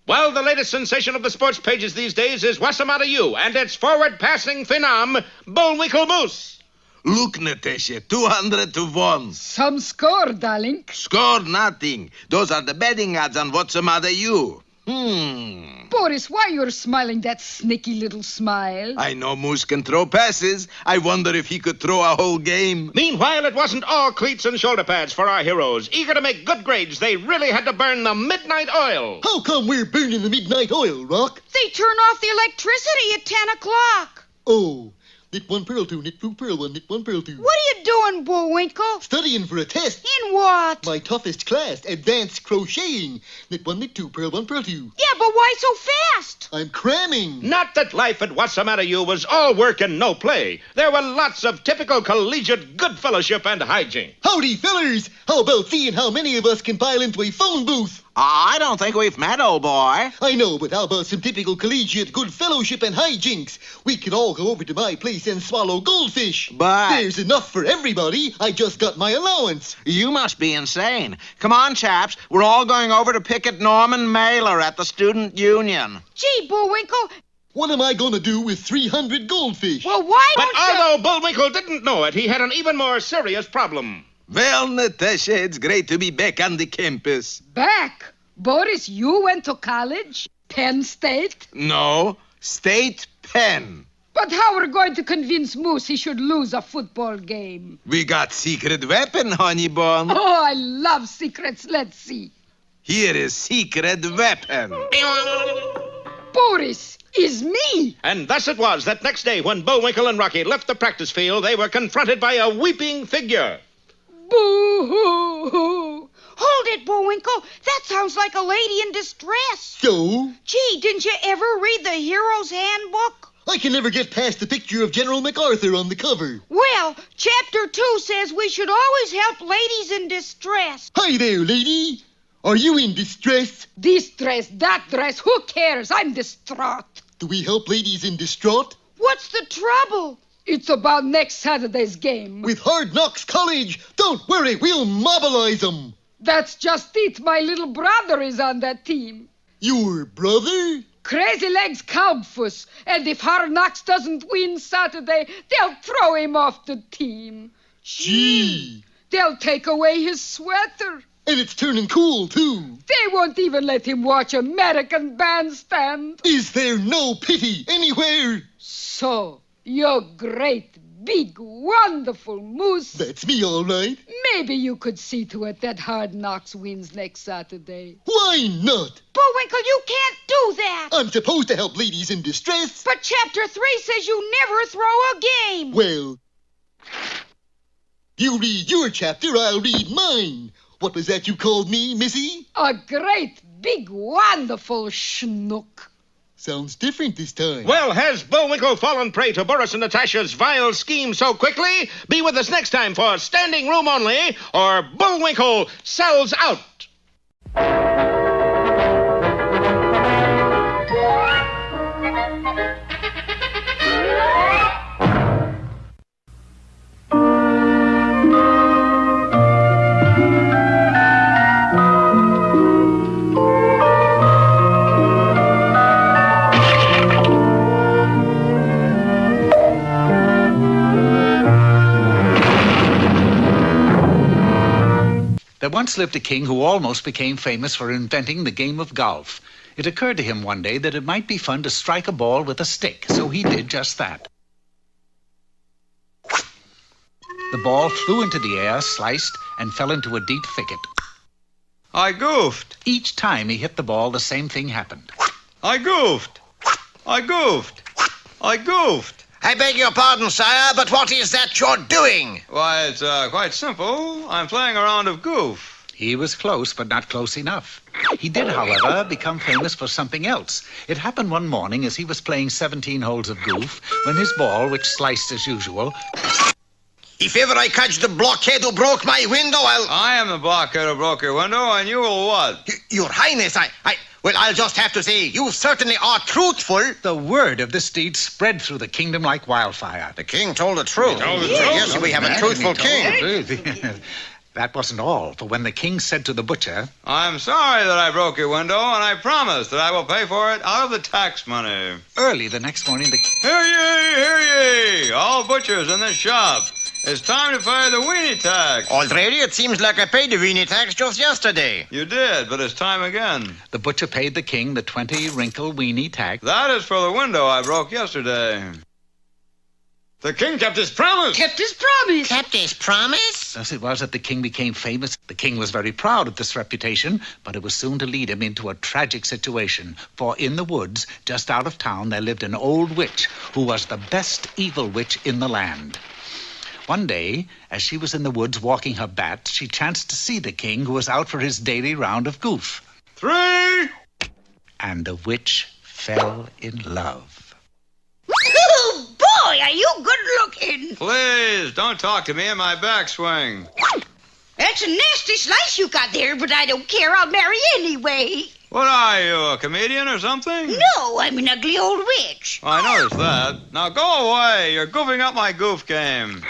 Well, the latest sensation of the sports pages these days is Wossamotta U and its forward-passing phenom, Bullwinkle Moose. Look, Natasha, 200 to 1. Some score, darling. Scored nothing. Those are the betting odds on Wossamotta U. Boris, why you're smiling that sneaky little smile? I know Moose can throw passes. I wonder if he could throw a whole game. Meanwhile, it wasn't all cleats and shoulder pads for our heroes. Eager to make good grades, they really had to burn the midnight oil. How come we're burning the midnight oil, Rock? They turn off the electricity at 10 o'clock. Oh, knit one, purl two, knit two, purl one, knit one, purl two. What are you doing, Bullwinkle? Studying for a test. In what? My toughest class, advanced crocheting. Knit one, knit two, purl one, purl two. Yeah, but why so fast? I'm cramming. Not that life at Wossamotta U was all work and no play. There were lots of typical collegiate good fellowship and hijinks. Howdy, fellers. How about seeing how many of us can pile into a phone booth? I don't think we've met, old boy. I know, but how about some typical collegiate good fellowship and hijinks? We can all go over to my place and swallow goldfish. But There's enough for everybody. I just got my allowance. you must be insane. Come on, chaps. We're all going over to picket Norman Mailer at the Student Union. Gee, Bullwinkle. What am I going to do with 300 goldfish? Well, why But don't you... although Bullwinkle didn't know it, he had an even more serious problem. Well, Natasha, it's great to be back on the campus. Back? Boris, you went to college? Penn State? No, State Penn. But how are we going to convince Moose he should lose a football game? We got secret weapon, honey bun. Oh, I love secrets. Let's see. Here is secret weapon. Boris, is me. And thus it was that next day when Bullwinkle and Rocky left the practice field, they were confronted by a weeping figure. Boo-hoo-hoo. Hold it, Bullwinkle. That sounds like a lady in distress. So? Gee, didn't you ever read the Hero's Handbook? I can never get past the picture of General MacArthur on the cover. Well, Chapter 2 says we should always help ladies in distress. Hi there, lady. Are you in distress? This dress, that dress, who cares? I'm distraught. Do we help ladies in distraught? What's the trouble? It's about next Saturday's game. With Hard Knocks College. Don't worry, we'll mobilize them. That's just it. My little brother is on that team. Your brother? Crazy Legs Kampfuss. And if Hard Knocks doesn't win Saturday, they'll throw him off the team. Gee. They'll take away his sweater. And it's turning cool, too. They won't even let him watch American Bandstand. Is there no pity anywhere? So, you're great, big, wonderful Moose. That's me, all right. Maybe you could see to it that Hard Knocks wins next Saturday. Why not? Bullwinkle, you can't do that. I'm supposed to help ladies in distress. But Chapter 3 says you never throw a game. Well, you read your chapter, I'll read mine. What was that you called me, Missy? A great, big, wonderful schnook. Sounds different this time. Well, has Bullwinkle fallen prey to Boris and Natasha's vile scheme so quickly? Be with us next time for Standing Room Only, or Bullwinkle Sells Out. There once lived a king who almost became famous for inventing the game of golf. It occurred to him one day that it might be fun to strike a ball with a stick, so he did just that. The ball flew into the air, sliced, and fell into a deep thicket. I goofed. Each time he hit the ball, the same thing happened. I goofed. I goofed. I goofed. I beg your pardon, sire, but what is that you're doing? Why, it's quite simple. I'm playing a round of goof. He was close, but not close enough. He did, however, become famous for something else. It happened one morning as he was playing 17 holes of goof when his ball, which sliced as usual, If ever I catch the blockhead who broke my window, I am the blockhead who broke your window, and you will what? Your Highness, well, I'll just have to say, you certainly are truthful. The word of this deed spread through the kingdom like wildfire. The king told the truth. Yes, we have a truthful king. That wasn't all, for when the king said to the butcher, I'm sorry that I broke your window, and I promise that I will pay for it out of the tax money. early the next morning, Hear ye, hear ye! All butchers in this shop. It's time to pay the weenie tax. Already, it seems like I paid the weenie tax just yesterday. You did, but it's time again. the butcher paid the king the 20-wrinkle weenie tax. That is for the window I broke yesterday. The king kept his promise. Kept his promise. Kept his promise? Thus it was that the king became famous. The king was very proud of this reputation, but it was soon to lead him into a tragic situation. For in the woods, just out of town, there lived an old witch who was the best evil witch in the land. One day, as she was in the woods walking her bat, she chanced to see the king who was out for his daily round of goof. 3. And the witch fell in love. Oh, boy, are you good looking. Please, don't talk to me in my backswing. That's a nasty slice you got there, but I don't care. I'll marry anyway. What are you, a comedian or something? No, I'm an ugly old witch. I noticed that. Now go away. You're goofing up my goof game.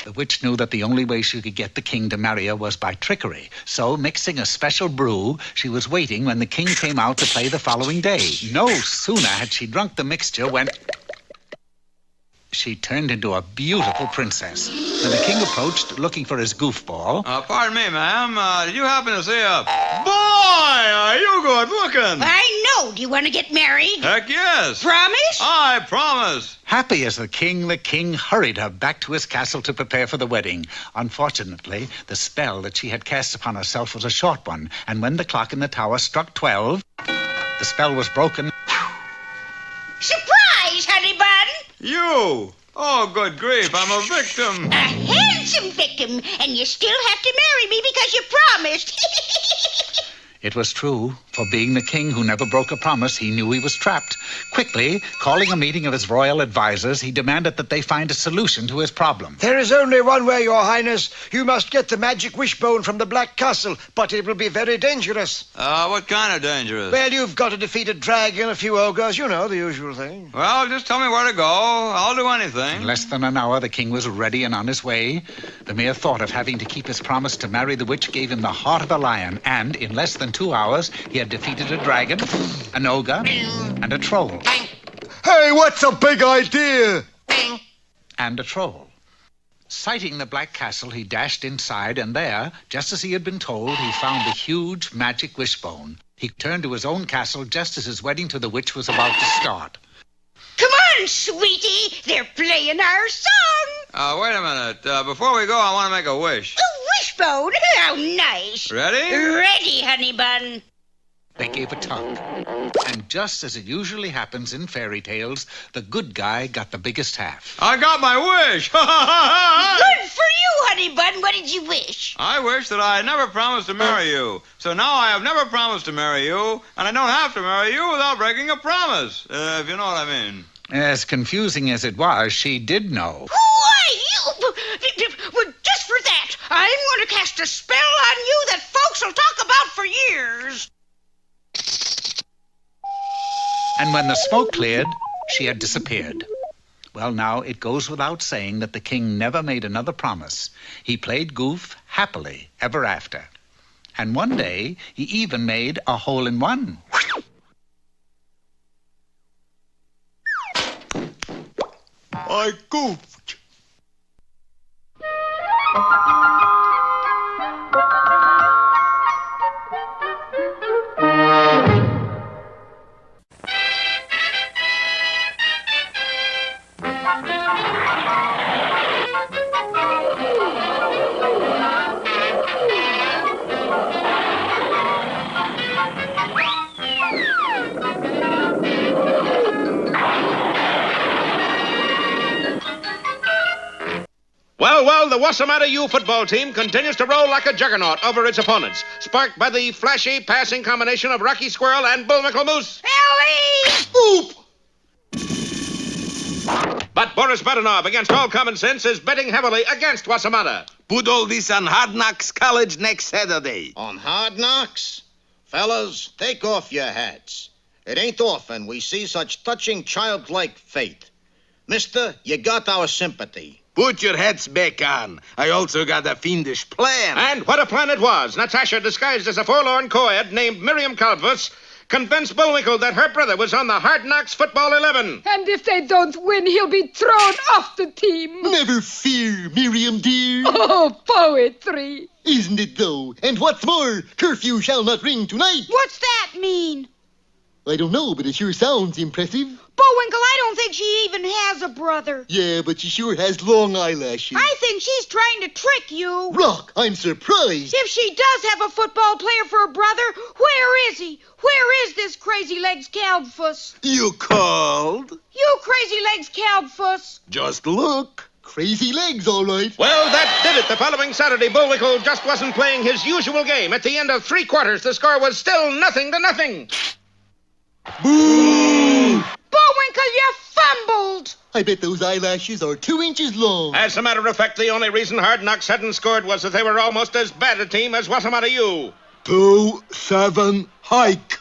The witch knew that the only way she could get the king to marry her was by trickery. So, mixing a special brew, she was waiting when the king came out to play the following day. No sooner had she drunk the mixture when she turned into a beautiful princess. When the king approached, looking for his goofball, Pardon me, ma'am. Did you happen to see a... Boy, are you good looking? I know. Do you want to get married? Heck yes. Promise? I promise. happy as the king hurried her back to his castle to prepare for the wedding. Unfortunately, the spell that she had cast upon herself was a short one, and when the clock in the tower struck 12, the spell was broken. Surprise, honey bun! You! Oh, good grief, I'm a victim. A handsome victim, and you still have to marry me because you promised. It was true, for being the king who never broke a promise, he knew he was trapped. Quickly, calling a meeting of his royal advisors, he demanded that they find a solution to his problem. There is only one way, Your Highness. You must get the magic wishbone from the Black Castle, but it will be very dangerous. What kind of dangerous? Well, you've got to defeat a dragon, a few ogres, you know, the usual thing. Well, just tell me where to go. I'll do anything. In less than an hour, the king was ready and on his way. The mere thought of having to keep his promise to marry the witch gave him the heart of a lion, and in less than 2 hours, he had defeated a dragon, an ogre, and a troll. Hey, what's a big idea? And a troll. Sighting the Black Castle, he dashed inside, and there, just as he had been told, he found the huge magic wishbone. He turned to his own castle just as his wedding to the witch was about to start. Come on, sweetie. They're playing our song. Wait a minute. Before we go, I want to make a wish. A wishbone? How nice. Ready? Ready, honey bun. They gave a tug. And just as it usually happens in fairy tales, the good guy got the biggest half. I got my wish. Good for you, honey bun. What did you wish? I wish that I had never promised to marry you. So now I have never promised to marry you, and I don't have to marry you without breaking a promise, if you know what I mean. As confusing as it was, she did know. Why, you... Well, just for that, I'm going to cast a spell on you that folks will talk about for years. And when the smoke cleared, she had disappeared. Well, now, it goes without saying that the king never made another promise. He played goof happily ever after. And one day, he even made a hole-in-one. I goofed. Well, the Wossamotta U football team continues to roll like a juggernaut over its opponents, sparked by the flashy passing combination of Rocky Squirrel and Bullwinkle Moose. Ellie! Oop! But Boris Badenov, against all common sense, is betting heavily against Wossamotta. Put all this on Hard Knocks College next Saturday. On Hard Knocks? Fellas, take off your hats. It ain't often we see such touching childlike faith. Mister, you got our sympathy. Put your hats back on. I also got a fiendish plan. And what a plan it was. Natasha, disguised as a forlorn co-ed named Miriam Kalbus, convinced Bullwinkle that her brother was on the Hard Knocks football 11. And if they don't win, he'll be thrown off the team. Never fear, Miriam dear. Oh, poetry. Isn't it, though? And what's more, curfew shall not ring tonight. What's that mean? I don't know, but it sure sounds impressive. Bullwinkle, I don't think she even has a brother. Yeah, but she sure has long eyelashes. I think she's trying to trick you. Rock, I'm surprised. If she does have a football player for a brother, where is he? Where is this Crazy Legs Kalbfuss? You called? You Crazy Legs Kalbfuss. Just look. Crazy legs, all right. Well, that did it. The following Saturday, Bullwinkle just wasn't playing his usual game. At the end of 3 quarters, the score was still 0-0. Boo! Bullwinkle, you fumbled. I bet those eyelashes are 2 inches long. As a matter of fact, the only reason Hard Knocks hadn't scored was that they were almost as bad a team as Wossamotta U. 2-7 hike.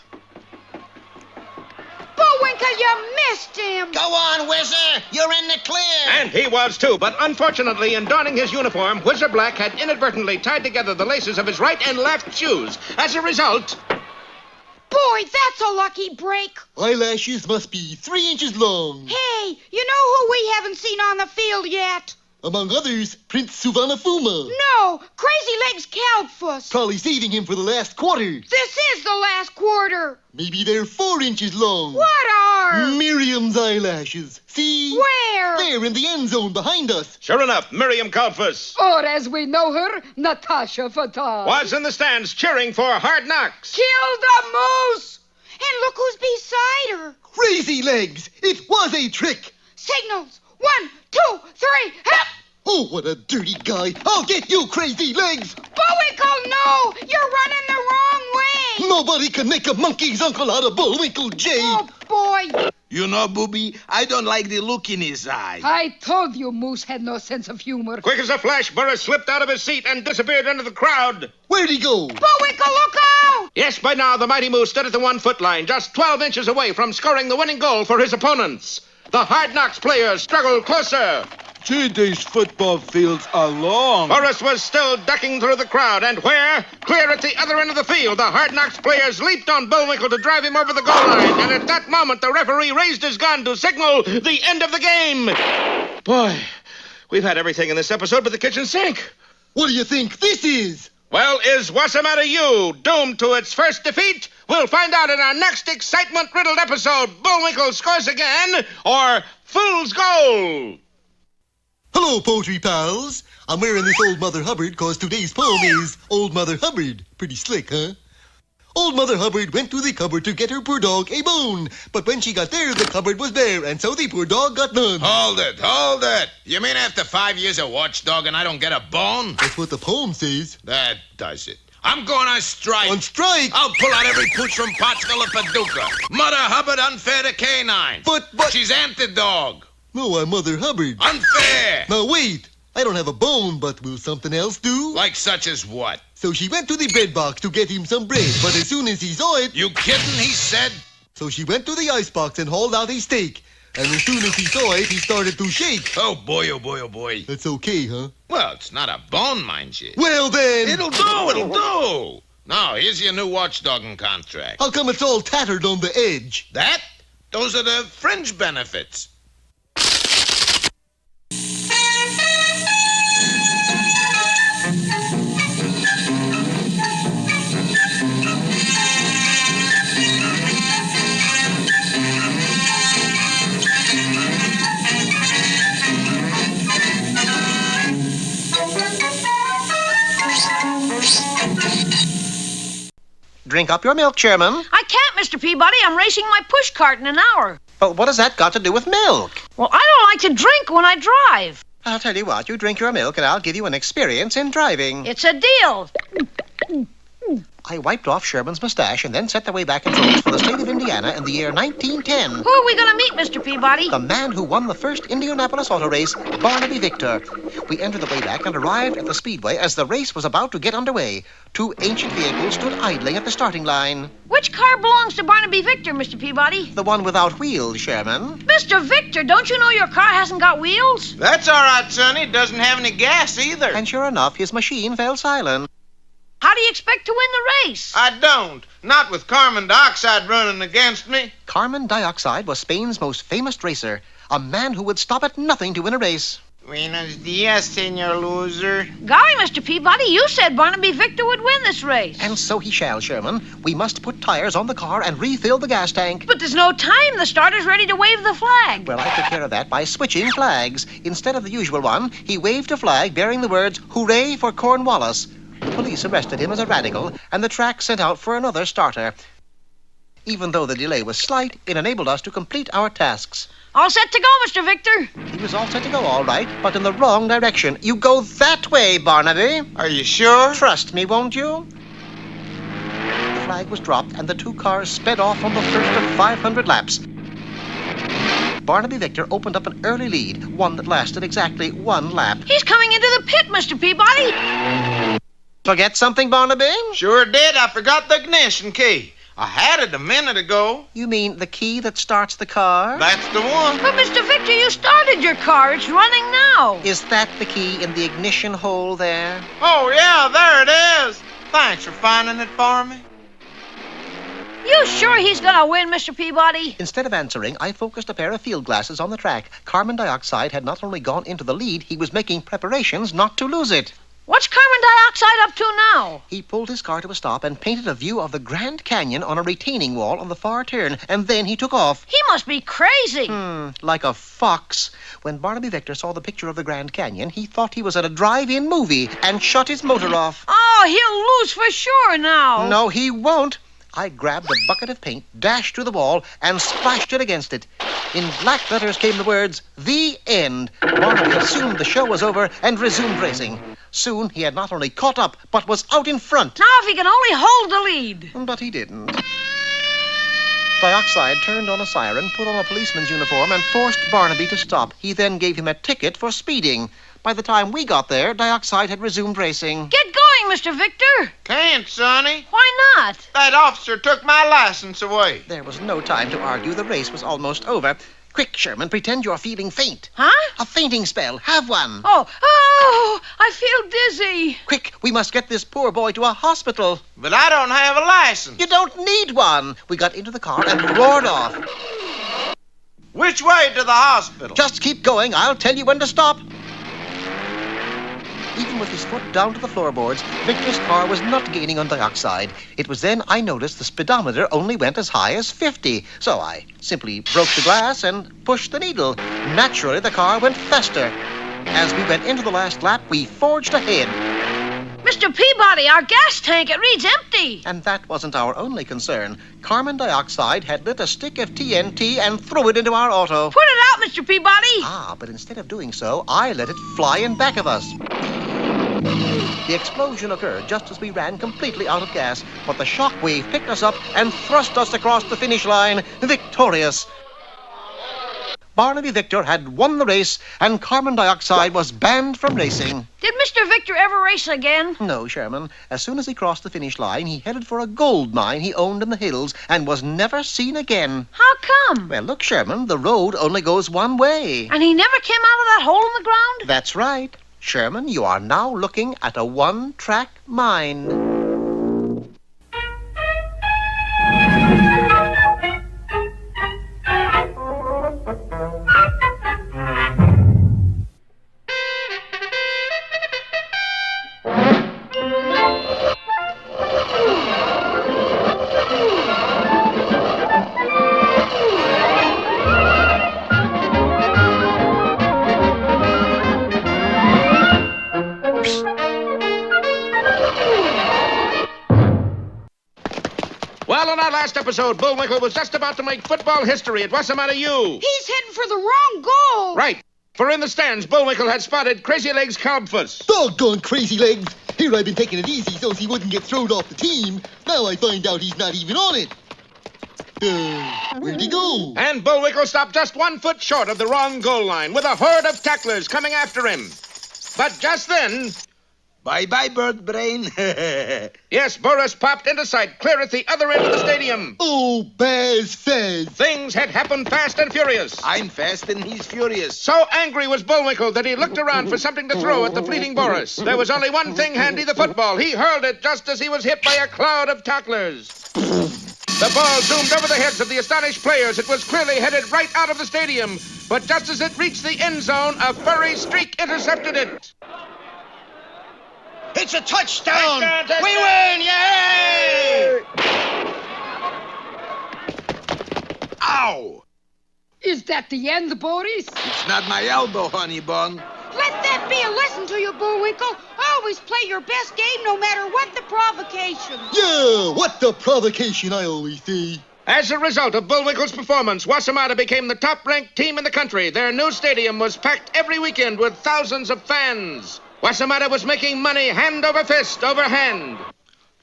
Bullwinkle, you missed him. Go on, Whizzer. You're in the clear. And he was, too. But unfortunately, in donning his uniform, Whizzer Black had inadvertently tied together the laces of his right and left shoes. As a result... Boy, that's a lucky break. Eyelashes must be 3 inches long. Hey, you know who we haven't seen on the field yet? Among others, Prince Suvarnabhuma. No, Crazy Legs Kalbfuss. Probably saving him for the last quarter. This is the last quarter. Maybe they're 4 inches long. What are? Miriam's eyelashes. See? Where? There in the end zone behind us. Sure enough, Miriam Kalbfuss Or as we know her, Natasha Fatah. was in the stands cheering for Hard Knocks. Kill the moose! And look who's beside her. Crazy legs. It was a trick. Signals. 1, 2, 3, help! Oh, what a dirty guy. I'll get you, Crazy legs. Bullwinkle, no! You're running the wrong way! Nobody can make a monkey's uncle out of Bullwinkle J. Oh, boy. You know, Booby, I don't like the look in his eye. I told you Moose had no sense of humor. Quick as a flash, Burris slipped out of his seat and disappeared into the crowd. Where'd he go? Bullwinkle, look out! Yes, by now, the mighty Moose stood at the 1-foot line, just 12 inches away from scoring the winning goal for his opponents. The Hard Knocks players struggled closer. Gee, these football fields are long. Boris was still ducking through the crowd, and where? Clear at the other end of the field, the Hard Knocks players leaped on Bullwinkle to drive him over the goal line, and at that moment, the referee raised his gun to signal the end of the game. Boy, we've had everything in this episode but the kitchen sink. What do you think this is? Well, is Wossamotta U doomed to its first defeat? We'll find out in our next excitement-riddled episode. Bullwinkle scores again, or Fool's Goal. Hello, poetry pals. I'm wearing this Old Mother Hubbard because today's poem is Old Mother Hubbard. Pretty slick, huh? Old Mother Hubbard went to the cupboard to get her poor dog a bone. But when she got there, the cupboard was bare, and so the poor dog got none. Hold it. You mean after 5 years of watchdog and I don't get a bone? That's what the poem says. That does it. I'm going on strike. On strike? I'll pull out every pooch from Pottsville or Paducah. Mother Hubbard unfair to canine. But... She's anti-dog. No, I'm Mother Hubbard. Unfair. Now, wait. I don't have a bone, but will something else do? Like such as what? So she went to the bread box to get him some bread, but as soon as he saw it... You kidding, he said? So she went to the icebox and hauled out a steak. And as soon as he saw it, he started to shake. Oh, boy, oh, boy, oh, boy. That's okay, huh? Well, it's not a bone, mind you. Well, then... It'll do. Now, here's your new watchdogging contract. How come it's all tattered on the edge? That? Those are the fringe benefits. Drink up your milk, Chairman. I can't, Mr. Peabody. I'm racing my push cart in an hour. Well, what has that got to do with milk? Well, I don't like to drink when I drive. I'll tell you what, you drink your milk and I'll give you an experience in driving. It's a deal. I wiped off Sherman's mustache and then set the way back in forth for the state of Indiana in the year 1910. Who are we going to meet, Mr. Peabody? The man who won the first Indianapolis auto race, Barnaby Victor. We entered the Wayback and arrived at the Speedway as the race was about to get underway. Two ancient vehicles stood idling at the starting line. Which car belongs to Barnaby Victor, Mr. Peabody? The one without wheels, Sherman. Mr. Victor, don't you know your car hasn't got wheels? That's all right, Sonny. It doesn't have any gas either. And sure enough, his machine fell silent. How do you expect to win the race? I don't. Not with carbon dioxide running against me. Carbon dioxide was Spain's most famous racer, a man who would stop at nothing to win a race. Buenos dias, senor loser. Golly, Mr. Peabody, you said Barnaby Victor would win this race. And so he shall, Sherman. We must put tires on the car and refill the gas tank. But there's no time. The starter's ready to wave the flag. Well, I took care of that by switching flags. Instead of the usual one, he waved a flag bearing the words, "Hooray for Cornwallis." The police arrested him as a radical, and the track sent out for another starter. Even though the delay was slight, it enabled us to complete our tasks. All set to go, Mr. Victor. He was all set to go, all right, but in the wrong direction. You go that way, Barnaby. Are you sure? Trust me, won't you? The flag was dropped, and the two cars sped off on the first of 500 laps. Barnaby Victor opened up an early lead, one that lasted exactly one lap. He's coming into the pit, Mr. Peabody. Forget something, Barnaby? Sure did. I forgot the ignition key. I had it a minute ago. You mean the key that starts the car? That's the one. But, Mr. Victor, you started your car. It's running now. Is that the key in the ignition hole there? Oh, yeah, there it is. Thanks for finding it for me. You sure he's gonna win, Mr. Peabody? Instead of answering, I focused a pair of field glasses on the track. Carbon dioxide had not only gone into the lead, he was making preparations not to lose it. What's carbon dioxide up to now? He pulled his car to a stop and painted a view of the Grand Canyon on a retaining wall on the far turn, and then he took off. He must be crazy. Like a fox. When Barnaby Victor saw the picture of the Grand Canyon, he thought he was at a drive-in movie and shut his motor off. Oh, he'll lose for sure now. No, he won't. I grabbed a bucket of paint, dashed to the wall, and splashed it against it. In black letters came the words, "The End." Barnaby assumed the show was over and resumed racing. Soon he had not only caught up, but was out in front. Now if he can only hold the lead. But he didn't. Dioxide turned on a siren, put on a policeman's uniform, and forced Barnaby to stop. He then gave him a ticket for speeding. By the time we got there, Dioxide had resumed racing. Get going, Mr. Victor. Can't, Sonny. Why not? That officer took my license away. There was no time to argue. The race was almost over. Quick, Sherman, pretend you're feeling faint. Huh? A fainting spell. Have one. Oh, I feel dizzy. Quick, we must get this poor boy to a hospital. But I don't have a license. You don't need one. We got into the car and roared off. Which way to the hospital? Just keep going. I'll tell you when to stop. Even with his foot down to the floorboards, Victor's car was not gaining on Dioxide. It was then I noticed the speedometer only went as high as 50. So I simply broke the glass and pushed the needle. Naturally, the car went faster. As we went into the last lap, we forged ahead. Mr. Peabody, our gas tank, it reads empty. And that wasn't our only concern. Carbon Dioxide had lit a stick of TNT and threw it into our auto. Put it out, Mr. Peabody. But instead of doing so, I let it fly in back of us. The explosion occurred just as we ran completely out of gas, but the shock wave picked us up and thrust us across the finish line, victorious. Barnaby Victor had won the race, and Carbon Dioxide was banned from racing. Did Mr. Victor ever race again? No, Sherman. As soon as he crossed the finish line, he headed for a gold mine he owned in the hills and was never seen again. How come? Well, look, Sherman, the road only goes one way. And he never came out of that hole in the ground? That's right. Sherman, you are now looking at a one-track mine. Well, in our last episode, Bullwinkle was just about to make football history at Wossamotta U. He's heading for the wrong goal. Right. For in the stands, Bullwinkle had spotted Crazy Legs Cobfuss. Doggone Crazy Legs. Here I've been taking it easy so he wouldn't get thrown off the team. Now I find out he's not even on it. Where'd he go? And Bullwinkle stopped just 1 foot short of the wrong goal line with a horde of tacklers coming after him. But just then... Bye-bye, bird brain. Yes, Boris popped into sight clear at the other end of the stadium. Oh, Baz Faz. Things had happened fast and furious. I'm fast and he's furious. So angry was Bullwinkle that he looked around for something to throw at the fleeting Boris. There was only one thing handy, the football. He hurled it just as he was hit by a cloud of tacklers. The ball zoomed over the heads of the astonished players. It was clearly headed right out of the stadium. But just as it reached the end zone, a furry streak intercepted it. It's a touchdown! Touchdown! We win! Yay! Ow! Is that the end, Boris? It's not my elbow, honey bun. Let that be a lesson to you, Bullwinkle. Always play your best game no matter what the provocation. Yeah, what the provocation, I always say. As a result of Bullwinkle's performance, Wossamotta became the top-ranked team in the country. Their new stadium was packed every weekend with thousands of fans. Wossamotta was making money hand over fist, over hand.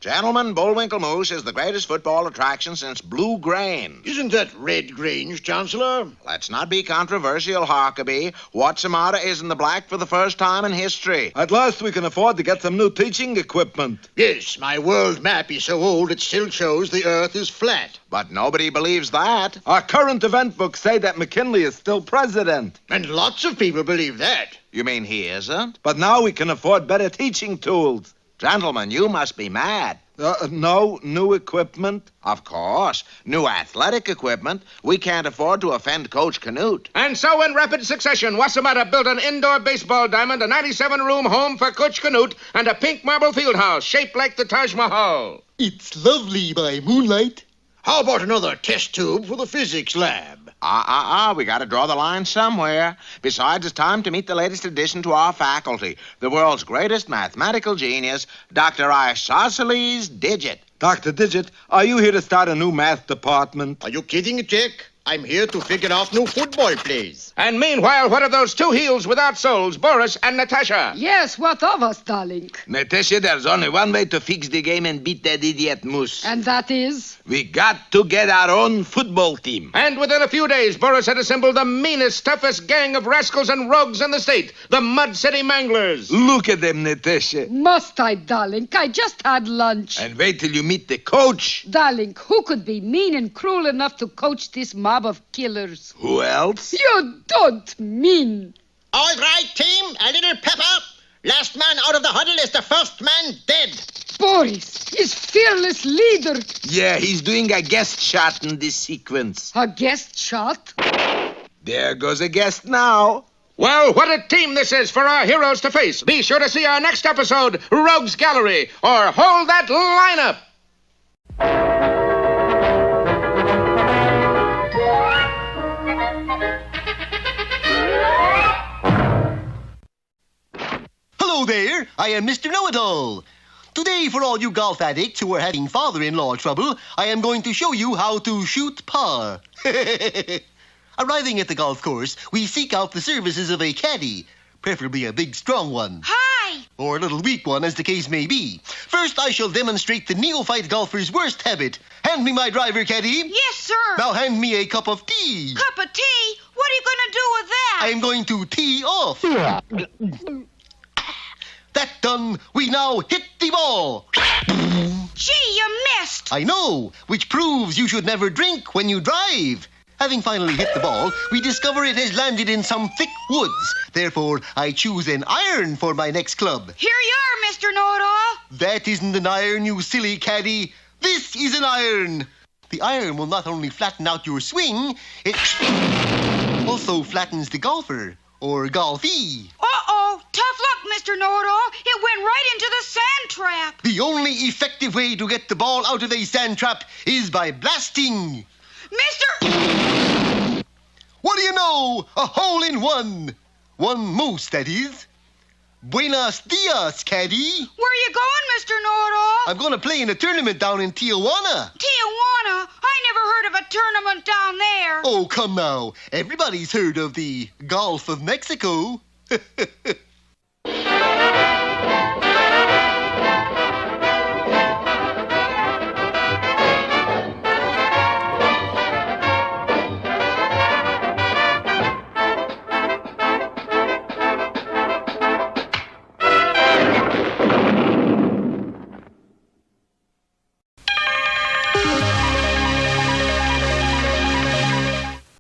Gentlemen, Bullwinkle Moose is the greatest football attraction since Blue Grain. Isn't that Red Grange, Chancellor? Let's not be controversial, Harkaby. Wossamotta is in the black for the first time in history. At last we can afford to get some new teaching equipment. Yes, my world map is so old it still shows the Earth is flat. But nobody believes that. Our current event books say that McKinley is still president. And lots of people believe that. You mean he isn't? But now we can afford better teaching tools. Gentlemen, you must be mad. No, new equipment? Of course. New athletic equipment. We can't afford to offend Coach Canute. And so in rapid succession, Wossamotta built an indoor baseball diamond, a 97-room home for Coach Canute, and a pink marble field house shaped like the Taj Mahal. It's lovely by moonlight. How about another test tube for the physics lab? We gotta draw the line somewhere. Besides, it's time to meet the latest addition to our faculty, the world's greatest mathematical genius, Dr. Isosceles Digit. Dr. Digit, are you here to start a new math department? Are you kidding, Jack? I'm here to figure out new football plays. And meanwhile, what of those two heels without soles, Boris and Natasha? Yes, what of us, darling? Natasha, there's only one way to fix the game and beat that idiot Moose. And that is? We got to get our own football team. And within a few days, Boris had assembled the meanest, toughest gang of rascals and rogues in the state, the Mud City Manglers. Look at them, Natasha. Must I, darling? I just had lunch. And wait till you meet the coach. Darling, who could be mean and cruel enough to coach this mob of killers? Who else? You don't mean. All right, team, a little pepper. Last man out of the huddle is the first man dead. Boris, his fearless leader. Yeah, he's doing a guest shot in this sequence. A guest shot? There goes a guest now. Well, what a team this is for our heroes to face. Be sure to see our next episode, Rogues Gallery, or Hold That Lineup. Hello there, I am Mr. Know-It-All. Today, for all you golf addicts who are having father-in-law trouble, I am going to show you how to shoot par. Arriving at the golf course, we seek out the services of a caddy, preferably a big, strong one. Hi! Or a little weak one, as the case may be. First, I shall demonstrate the neophyte golfer's worst habit. Hand me my driver, caddy. Yes, sir. Now hand me a cup of tea. Cup of tea? What are you going to do with that? I'm going to tee off. That done, we now hit the ball. Gee, you missed. I know, which proves you should never drink when you drive. Having finally hit the ball, we discover it has landed in some thick woods. Therefore, I choose an iron for my next club. Here you are, Mr. Know-It-All. That isn't an iron, you silly caddy. This is an iron. The iron will not only flatten out your swing, it also flattens the golfer, or golfee. Uh-oh. Tough luck, Mr. Know-It-All. It went right into the sand trap. The only effective way to get the ball out of a sand trap is by blasting. Mr. What do you know? A hole in one. One moose, that is. Buenos dias, caddy. Where are you going, Mr. Know-It-All? I'm going to play in a tournament down in Tijuana. Tijuana? I never heard of a tournament down there. Oh, come now. Everybody's heard of the Gulf of Mexico.